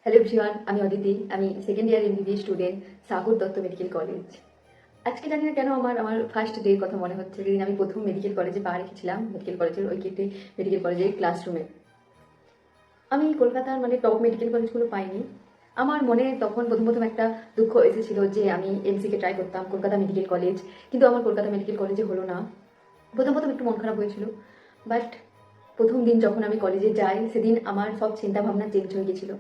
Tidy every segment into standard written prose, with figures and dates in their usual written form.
Hello everyone, আমি অদিতি। আমি second year MBBS student, Sagar Dutta medical college. আজকে জানি না কেন আমার ফার্স্ট ডের কথা মনে হচ্ছে, যেদিন আমি প্রথম মেডিকেল কলেজে পা রেখেছিলাম, মেডিকেল কলেজের ওই গেটে, মেডিকেল কলেজের ক্লাসরুমে। আমি কলকাতার টপ মেডিকেল কলেজগুলো পাইনি। আমার মনে তখন প্রথম প্রথম একটা দুঃখ এসেছিল যে আমি এমসিকে ট্রাই করতাম, কলকাতা মেডিকেল কলেজ, কিন্তু আমার কলকাতা মেডিকেল কলেজে হলো না। প্রথম প্রথম একটু মন খারাপ হয়েছিল, বাট প্রথম দিন যখন আমি কলেজে যাই সেদিন আমার সব চিন্তা ভাবনা চেঞ্জ হয়ে গেছিলো।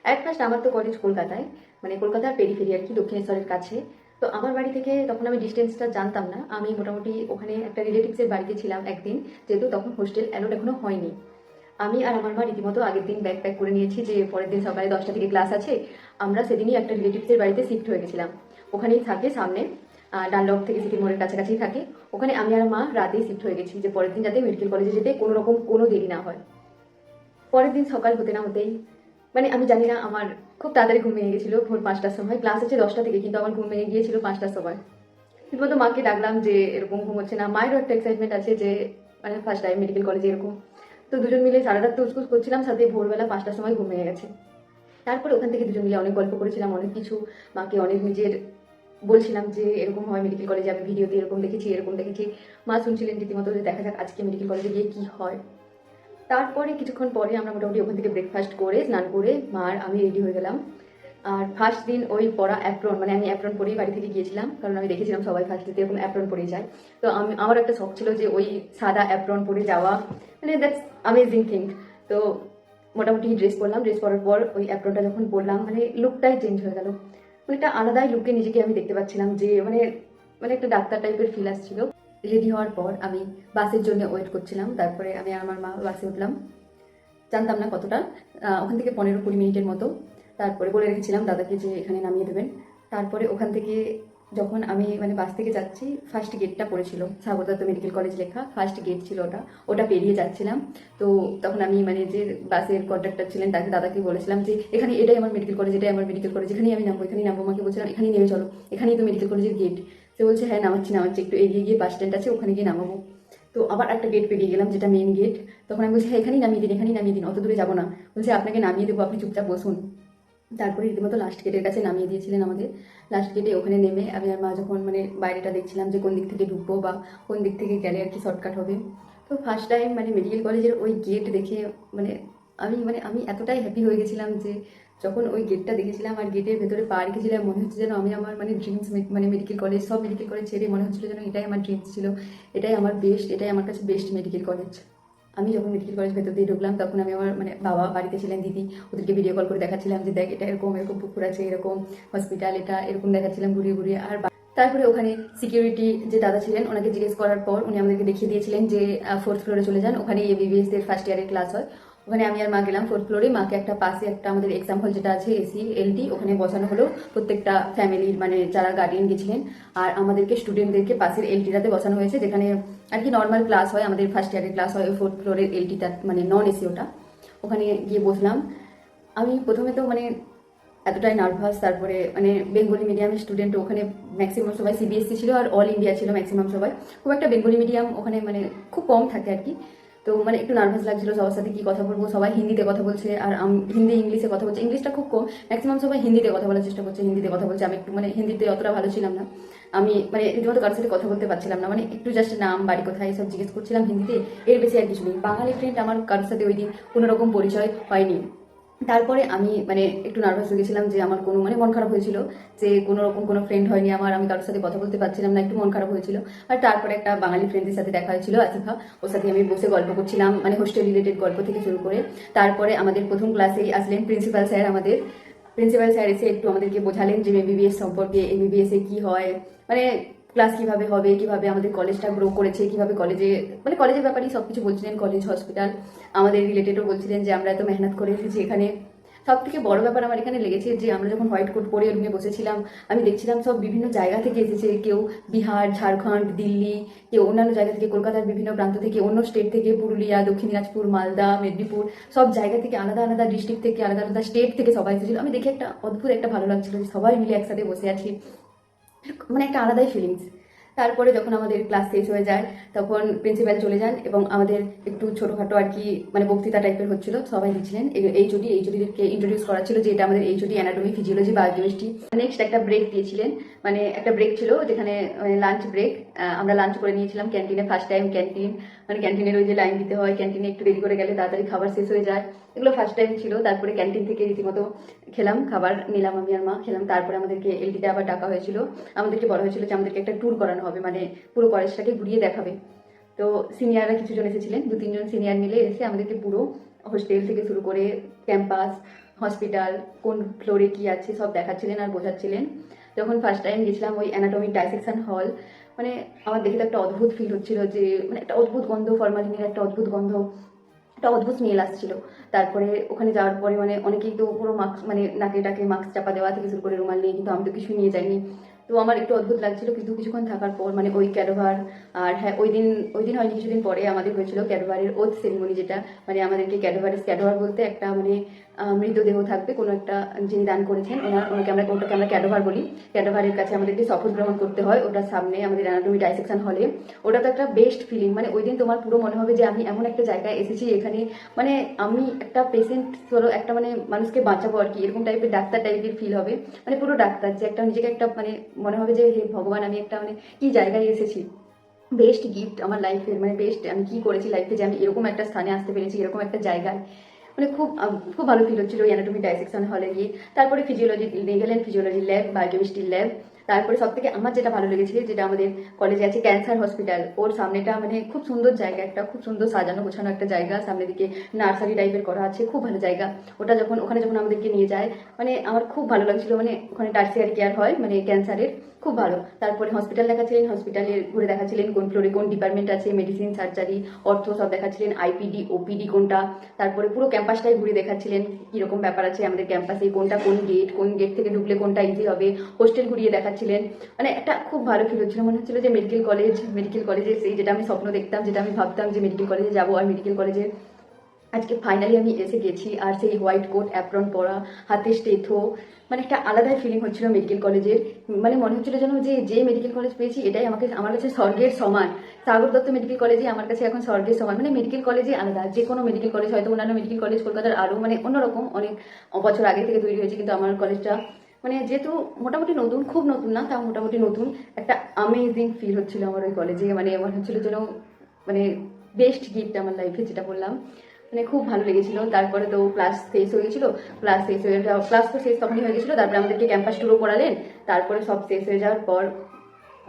অ্যাট ফার্স্ট আমার তো কলেজ কলকাতায়, কলকাতার পেরিফেরি আর কি, দক্ষিণেশ্বরের কাছে। তো আমার বাড়ি থেকে তখন আমি ডিস্টেন্সটা জানতাম না। আমি মোটামুটি ওখানে একটা রিলেটিভসের বাড়িতে ছিলাম একদিন, যেহেতু তখন হোস্টেল অ্যালোড এখনো হয়নি। আমি আর আমার মা রীতিমতো আগের দিন ব্যাগ প্যাক করে নিয়েছি যে পরের দিন সকালে 10টা থেকে ক্লাস আছে। আমরা সেদিনই একটা রিলেটিভসের বাড়িতে শিফট হয়ে গেছিলাম। ওখানেই থাকে সামনে, ডানলপ থেকে সিটি মোড়ের কাছাকাছি থাকে। ওখানে আমি আর মা রাতেই শিফট হয়ে গেছি যে পরের দিন যাতে মেডিকেল কলেজে যেতে কোনো রকম কোনো দেরি না হয়। পরের দিন সকাল হতে না হতেই আমি জানি না, আমার খুব তাড়াতাড়ি ঘুম ভেঙে গেছিলো। ভোর 5টার সময় ক্লাস আছে 10টা থেকে, কিন্তু আমার ঘুম ভেঙে গিয়েছিল 5টার সময়। রীতিমতো মাকে ডাকলাম যে এরকম ঘুম হচ্ছে না। মায়েরও একটা এক্সাইটমেন্ট আছে যে ফার্স্ট টাইম মেডিকেল কলেজে এরকম। তো দুজন মিলে সারা রাত উসকুস করছিলাম, সাথে ভোরবেলা 5টার সময় ঘুম ভেঙে গেছে। তারপরে ওখান থেকে দুজন মিলে অনেক গল্প করেছিলাম, অনেক কিছু মাকে অনেক নিজের বলছিলাম যে এরকম হয় মেডিকেল কলেজে, আমি ভিডিওতে এরকম দেখেছি এরকম দেখেছি। মা শুনছিলেন রীতিমতো যে দেখা যাক আজকে মেডিকেল কলেজে গিয়ে কি হয়। তারপরে কিছুক্ষণ পরে আমরা মোটামুটি ওখান থেকে ব্রেকফাস্ট করে স্নান করে মা আর আমি রেডি হয়ে গেলাম। আর ফার্স্ট দিন ওই পরা অ্যাপ্রন, আমি অ্যাপ্রন পরেই বাড়ি থেকে গিয়েছিলাম, কারণ আমি দেখেছিলাম সবাই ফার্স্ট ডেতে এরকম অ্যাপ্রন পরেই যায়। তো আমার একটা শখ ছিল যে ওই সাদা অ্যাপ্রন পরে যাওয়া, দ্যাটস অ্যামেজিং থিং। তো মোটামুটি ড্রেস পরলাম, ড্রেস পরার পর ওই অ্যাপ্রনটা যখন পরলাম লুকটাই চেঞ্জ হয়ে গেল। একটা আলাদাই লুকে নিজেকে আমি দেখতে পাচ্ছিলাম যে একটা ডাক্তার টাইপের ফিল আসছিল। রেডি হওয়ার পর আমি বাসের জন্য ওয়েট করছিলাম। তারপরে আমি আর আমার মা বাসে উঠলাম। জানতাম না কতটা, ওখান থেকে 15-20 মিনিটের মতো। তারপরে বলে রেখেছিলাম দাদাকে যে এখানে নামিয়ে দেবেন। তারপরে ওখান থেকে যখন আমি বাস থেকে যাচ্ছি, ফার্স্ট গেটটা পড়েছিল সাগর দত্ত মেডিকেল কলেজ লেখা, ফার্স্ট গেট ছিল ওটা। ওটা পেরিয়ে যাচ্ছিলাম। তো তখন আমি যে বাসের কন্ডাক্টর ছিলেন তাকে, দাদাকে বলেছিলাম যে এখানে এটাই আমার মেডিকেল কলেজ, এটাই আমার মেডিকেল কলেজ, এখানেই আমি নামবো, এখানেই নামবো। আমাকে বলছিলাম এখানেই নেমে চলো, এখানেই তো মেডিকেল কলেজের গেট। সে বলছে হ্যাঁ নামাচ্ছি নামাচ্ছি, একটু এগিয়ে গিয়ে বাস স্ট্যান্ড আছে, ওখানে গিয়ে নামাবো। তো আবার একটা গেট পেরিয়ে গেলাম, যেটা মেইন গেট। তখন আমি বলছি হ্যাঁ এখানেই নামিয়ে দিন, এখানেই নামিয়ে দিন, অত দূরে যাবো না। বলছে আপনাকে নামিয়ে দেবো, আপনি চুপচাপ বসুন। তারপরে রীতিমতো লাস্ট গেটের কাছে নামিয়ে দিয়েছিলেন আমাদের। লাস্ট গেটে ওখানে নেমে আমি আর মা যখন বাইরেটা দেখছিলাম যে কোন দিক থেকে ঢুকবো বা কোন দিক থেকে গেলে আর কি শর্টকাট হবে। তো ফার্স্ট টাইম মেডিকেল কলেজের ওই গেট দেখে আমি আমি এতটাই হ্যাপি হয়ে গেছিলাম যে যখন ওই গেটটা দেখেছিলাম আর গেটের ভেতরে পা রেখেছিলাম, মনে হচ্ছে যেন আমি আমার ড্রিমস, মেডিকেল কলেজ, সব মেডিকেল কলেজ ছেড়ে মনে হচ্ছিল যেন এটাই আমার ড্রিমস ছিল, এটাই আমার বেস্ট, এটাই আমার কাছে বেস্ট মেডিকেল কলেজ। আমি যখন মেডিকেল কলেজ ভেতর দিয়ে ঢুকলাম তখন আমি আমার বাবা বাড়িতে ছিলেন, দিদি, ওদেরকে ভিডিও কল করে দেখাচ্ছিলাম যে দেখ এটা এরকম এরকম পুকুর আছে, এরকম হসপিটাল, এটা এরকম দেখাচ্ছিলাম ঘুরিয়ে ঘুরিয়ে। আর তারপরে ওখানে সিকিউরিটি যে দাদা ছিলেন ওনাকে জিজ্ঞেস করার পর উনি আমাদেরকে দেখিয়ে দিয়েছিলেন যে 4th ফ্লোরে চলে যান, ওখানে এমবিবিএস এর ফার্স্ট ইয়ারের ক্লাস হয়। ওখানে আমি আর মা গেলাম 4th ফ্লোরে। মাকে একটা পাশে একটা আমাদের এক্সাম হল যেটা আছে এসি এলটি, ওখানে বসানো হলো প্রত্যেকটা ফ্যামিলির যারা গার্ডিয়ান গেছিলেন। আর আমাদেরকে স্টুডেন্টদেরকে পাশের এলটিটাতে বসানো হয়েছে, যেখানে আর কি নর্মাল ক্লাস হয়, আমাদের ফার্স্ট ইয়ারের ক্লাস হয় 4th ফ্লোরের এলটিটা, নন এসি ওটা। ওখানে গিয়ে বসলাম। আমি প্রথমে তো এতটাই নার্ভাস। তারপরে বেঙ্গলি মিডিয়ামের স্টুডেন্ট, ওখানে ম্যাক্সিমাম সবাই সিবিএসসি ছিল আর অল ইন্ডিয়া ছিল ম্যাক্সিমাম সবাই, খুব একটা বেঙ্গলি মিডিয়াম ওখানে খুব কম থাকে আর কি। তো একটু নার্ভাস লাগছিল সবার সাথে কি কথা বলবো। সবাই হিন্দিতে কথা বলছে আর হিন্দি ইংলিশে কথা বলছে, ইংলিশটা খুব কম, ম্যাক্সিমাম সবাই হিন্দিতে কথা বলার চেষ্টা করছে, হিন্দিতে কথা বলছে। আমি একটু হিন্দিতে অতটা ভালো ছিলাম না। আমি রীতিমতো কারোর সাথে কথা বলতে পারছিলাম না, একটু জাস্ট নাম বাড়ি কোথায় এসব জিজ্ঞেস করছিলাম হিন্দিতে, এর বেশি আর কিছু নেই। বাঙালি ফ্রেন্ড আমার কারোর সাথে ওই দিন কোনো রকম পরিচয় হয়নি। তারপরে আমি একটু নার্ভাস হয়ে গেছিলাম যে আমার কোনো মন খারাপ হয়েছিল যে কোনো রকম কোনো ফ্রেন্ড হয়নি আমার, আমি কারোর সাথে কথা বলতে পারছিলাম না, একটু মন খারাপ হয়েছিল। আর তারপরে একটা বাঙালি ফ্রেন্ডের সাথে দেখা হয়েছিল, আসিফা, ওর সাথে আমি বসে গল্প করছিলাম, হোস্টেল রিলেটেড গল্প থেকে শুরু করে। তারপরে আমাদের প্রথম ক্লাসেই আসলেন প্রিন্সিপাল স্যার। প্রিন্সিপাল স্যার এসে একটু আমাদেরকে বোঝালেন যে এমবিবিএস সম্পর্কে, এমবিবিএস এ কি হয়, ক্লাস কিভাবে হবে, কিভাবে আমাদের কলেজটা গ্রো করেছে, কিভাবে কলেজের ব্যাপারেই সবকিছু বলছিলেন, কলেজ হসপিটাল আমাদের রিলেটেডও বলছিলেন যে আমরা এত মেহনত করে এসেছি এখানে। সব থেকে বড় ব্যাপার আমার এখানে লেগেছে যে আমরা যখন হোয়াইট কোট পরে রুমে বসেছিলাম, আমি দেখছিলাম সব বিভিন্ন জায়গা থেকে এসেছে, কেউ বিহার, ঝাড়খণ্ড, দিল্লি, কেউ অন্যান্য জায়গা থেকে, কলকাতার বিভিন্ন প্রান্ত থেকে, অন্য স্টেট থেকে, পুরুলিয়া, দক্ষিণ দিনাজপুর, মালদা, মেদিনীপুর, সব জায়গা থেকে, আলাদা আলাদা ডিস্ট্রিক্ট থেকে, আলাদা আলাদা স্টেট থেকে সবাই এসেছিল। আমি দেখে একটা অদ্ভুত একটা ভালো লাগছিল যে সবাই মিলে একসাথে বসে আছি, একটা আলাদাই ফিলিংস। তারপরে যখন আমাদের ক্লাস শেষ হয়ে যায় তখন প্রিন্সিপাল চলে যান এবং আমাদের একটু ছোটোখাটো আর কি মানে বক্তৃতা টাইপের হচ্ছিল, সবাই দিচ্ছিলেন। এইচওডিদেরকে ইন্ট্রোডিউস করা ছিল, যে এটা আমাদের HOD anatomy, physiology, biochemistry. Next একটা ব্রেক দিয়েছিলেন, মানে একটা ব্রেক ছিল যেখানে লাঞ্চ ব্রেক। আমরা লাঞ্চ করে নিয়েছিলাম ক্যান্টিনে, ফার্স্ট টাইম ক্যান্টিন, মানে ক্যান্টিনের ওই যে লাইন দিতে হয়, ক্যান্টিনে একটু দেরি করে গেলে তাড়াতাড়ি খাবার শেষ হয়ে যায়, এগুলো ফার্স্ট টাইম ছিল। তারপরে ক্যান্টিন থেকে রীতিমতো খেলাম, খাবার নিলাম, আমি আর মা খেলাম। তারপরে আমাদেরকে এলটিতে আবার ডাকা হয়েছিল, আমাদেরকে বলা হয়েছিল যে আমাদেরকে একটা ট্যুর করানো হবে, মানে পুরো কলেজটাকে ঘুরিয়ে দেখাবে। তো সিনিয়ররা কিছুজন এসেছিলেন, 2-3 জন সিনিয়র মিলে এসে আমাদেরকে পুরো হোস্টেল থেকে শুরু করে ক্যাম্পাস, হসপিটাল, কোন ফ্লোরে কি আছে সব দেখাচ্ছিলেন আর বোঝাচ্ছিলেন। যখন ফার্স্ট টাইম গেছিলাম ওই অ্যানাটমিক ডাইসেকশন হল, মানে আমার দেখে তো একটা অদ্ভুত ফিল হচ্ছিল, যে মানে একটা অদ্ভুত গন্ধ, ফরমালিনের একটা অদ্ভুত গন্ধ, একটা অদ্ভুত স্মেল আসছিল। তারপরে ওখানে যাওয়ার পরে মানে অনেকেই তো পুরো মাস্ক, মানে নাকে টাকে মাস্ক চাপা দেওয়া থেকে শুরু করে রুমাল নিয়ে, কিন্তু আমি তো কিছু নিয়ে যাইনি। তো আমার একটু অদ্ভুত লাগছিল, কিন্তু কিছুক্ষণ থাকার পর মানে ওই ক্যাডোভার, আর হ্যাঁ ওই দিন হয়নি, কিছুদিন পরে আমাদের হয়েছিল ক্যাডোভারের ওথ সেরিমনি, যেটা মানে আমাদেরকে ক্যাডোভার বলতে একটা মানে মৃতদেহ থাকবে কোনো একটা, যিনি দান করেছেন ওনাকে আমরা ক্যাডোভার বলি। ক্যাডোভারের কাছে আমাদেরকে শপথ গ্রহণ করতে হয়, ওটার সামনে আমাদের অ্যানাটমি ডাইসেকশন হলে। ওটা তো একটা বেস্ট ফিলিং, মানে ওই দিন তোমার পুরো মনে হবে যে আমি এমন একটা জায়গায় এসেছি, এখানে মানে আমি একটা পেশেন্ট, ধরো একটা মানে মানুষকে বাঁচাবো আর কি, এরকম টাইপের ডাক্তার টাইপের ফিল হবে, মানে পুরো ডাক্তার, যে একটা নিজেকে একটা মানে মনে হবে যে হে ভগবান, আমি একটা মানে কি জায়গায় এসেছি। বেস্ট গিফট আমার লাইফের, মানে বেস্ট আমি কি করেছি লাইফে যে আমি এরকম একটা স্থানে আসতে পেরেছি, এরকম একটা জায়গায়, মানে খুব ভালো ফিল হচ্ছিল ওই অ্যানাটমি ডাইসেকশন হলে গিয়ে। তারপরে ফিজিওলজি নিয়ে গেলেন, ফিজিওলজি ল্যাব, বায়োকেমিস্ট্রির ল্যাব। তারপরে সব থেকে আমার যেটা ভালো লেগেছে, যেটা আমাদের কলেজে আছে ক্যান্সার হসপিটাল, ওর সামনেটা মানে খুব সুন্দর জায়গা, একটা খুব সুন্দর সাজানো গোছানো একটা জায়গা, সামনের দিকে নার্সারি টাইপের করা আছে, খুব ভালো জায়গা। ওখানে যখন আমাদেরকে নিয়ে যায়, মানে আমার খুব ভালো লাগছিল, মানে ওখানে টার্সিয়ারি কেয়ার হয় মানে ক্যান্সারের, খুব ভালো। তারপরে হসপিটাল দেখাচ্ছিলেন, হসপিটালে ঘুরে দেখাচ্ছিলেন কোন ফ্লোরে কোন ডিপার্টমেন্ট আছে, মেডিসিন, সার্জারি, অর্থ সব দেখাচ্ছিলেন, আইপিডি, ওপিডি কোনটা। তারপরে পুরো ক্যাম্পাসটাই ঘুরে দেখাচ্ছিলেন কিরকম ব্যাপার আছে আমাদের ক্যাম্পাসে, কোন গেট থেকে ঢুকলে কোনটা ইজি হবে, হোস্টেল ঘুরিয়ে দেখাচ্ছিলেন। মানে একটা খুব ভালো ফিল হচ্ছিল, মনে হচ্ছিল যে মেডিকেল কলেজে সেই যেটা আমি স্বপ্ন দেখতাম, যেটা আমি ভাবতাম যে মেডিকেল কলেজে যাবো, আর মেডিকেল কলেজে আজকে ফাইনালি আমি এসে গেছি। আর সেই হোয়াইট কোট, অ্যাপ্রন পরা, হাতে স্টেথো, মানে একটা আলাদাই ফিলিং হচ্ছিল মেডিকেল কলেজের। মানে মনে হচ্ছিল যেন যে মেডিকেল কলেজ পেয়েছি এটাই আমার কাছে স্বর্গের সমান। সাগর দত্ত মেডিকেল কলেজে আমার কাছে এখন স্বর্গের সমান, মানে মেডিকেল কলেজে আলাদা। যে কোনো মেডিকেল কলেজ, হয়তো অন্যান্য মেডিকেল কলেজ কলকাতার আরও মানে অন্যরকম অনেক বছর আগে থেকে তৈরি হয়েছে, কিন্তু আমার কলেজটা মানে যেহেতু মোটামুটি নতুন, খুব নতুন না তাও মোটামুটি নতুন, একটা আমেজিং ফিল হচ্ছিল আমার ওই কলেজে। মানে মনে হচ্ছিল যেন মানে বেস্ট গিফট আমার লাইফে, যেটা বললাম, মানে খুব ভালো লেগেছিল। তারপরে তো ক্লাস শেষ হয়ে গেছিলো, ক্লাস তো শেষ তখনই হয়ে গেছিলো। তারপরে আমাদেরকে ক্যাম্পাস ট্যুরও করালেন। তারপরে সব শেষ হয়ে যাওয়ার পর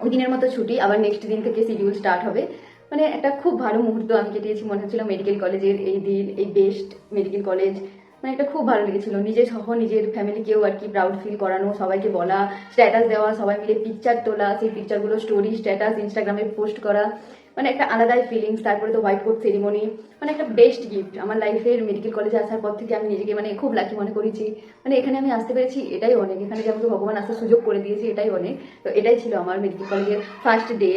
ওই দিনের মতো ছুটি, আবার নেক্সট দিন থেকে শিডিউল স্টার্ট হবে। মানে একটা খুব ভালো মুহূর্ত আমি কেটেছি, মনে হচ্ছিল মেডিকেল কলেজের এই দিন, এই বেস্ট মেডিকেল কলেজ, মানে একটা খুব ভালো লেগেছিল। নিজের সহ নিজের ফ্যামিলিকেও আর কি প্রাউড ফিল করানো, সবাইকে বলা, স্ট্যাটাস দেওয়া, সবাই মিলে পিকচার তোলা, সেই পিকচারগুলো স্টোরি, স্ট্যাটাস, ইনস্টাগ্রামে পোস্ট করা, মানে একটা আলাদাই ফিলিংস। তারপরে তো হোয়াইট কোট সেরিমনি, মানে একটা বেস্ট গিফট আমার লাইফের। মেডিকেল কলেজে আসার পর থেকে আমি নিজেকে মানে খুব লাকি মনে করেছি, মানে এখানে আমি আসতে পেরেছি এটাই অনেক, এখানে যে আমাকে ভগবান আসার সুযোগ করে দিয়েছে এটাই অনেক। তো এটাই ছিল আমার মেডিকেল কলেজের ফার্স্ট ডে।